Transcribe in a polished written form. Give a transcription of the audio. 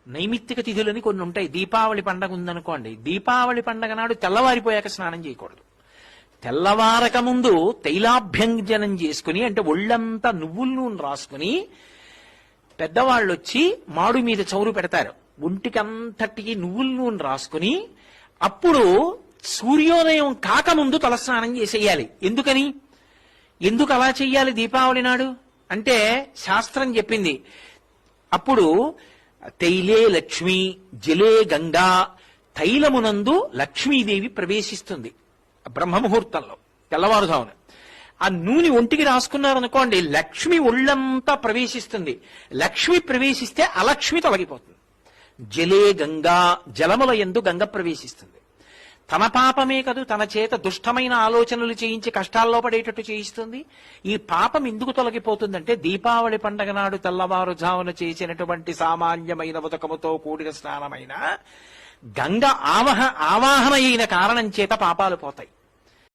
నైమిత్తిక తిథులని కొన్ని ఉంటాయి. దీపావళి పండగ ఉందనుకోండి, దీపావళి పండగ నాడు తెల్లవారిపోయాక స్నానం చేయకూడదు. తెల్లవారక ముందు తైలాభ్యంజనం చేసుకుని, అంటే ఒళ్ళంతా నువ్వుల నూనె రాసుకుని, పెద్దవాళ్ళు వచ్చి మాడు మీద చౌరు పెడతారు, ఒంటికంతటికి నువ్వుల నూనె రాసుకుని, అప్పుడు సూర్యోదయం కాకముందు తలస్నానం చేసేయాలి. ఎందుకు అలా చెయ్యాలి దీపావళి నాడు అంటే శాస్త్రం చెప్పింది. అప్పుడు తైలే లక్ష్మి జలే గంగా, తైలమునందు లక్ష్మీదేవి ప్రవేశిస్తుంది బ్రహ్మముహూర్తంలో తెల్లవారుజామున. ఆ నూనె ఒంటికి రాసుకున్నారనుకోండి, లక్ష్మి ఒళ్ళంతా ప్రవేశిస్తుంది. లక్ష్మి ప్రవేశిస్తే అలక్ష్మి తొలగిపోతుంది. జలే గంగా, జలముల యందు గంగ ప్రవేశిస్తుంది. తన పాపమే కదూ, తన చేత దుష్టమైన ఆలోచనలు చేయించి కష్టాల్లో పడేటట్టు చేయిస్తుంది. ఈ పాపం ఎందుకు తొలగిపోతుందంటే, దీపావళి పండగ నాడు తెల్లవారుజామున చేసినటువంటి సామాన్యమైన ఉదకముతో కూడిన స్నానమైన గంగ ఆవాహన అయిన కారణం చేత పాపాలు పోతాయి.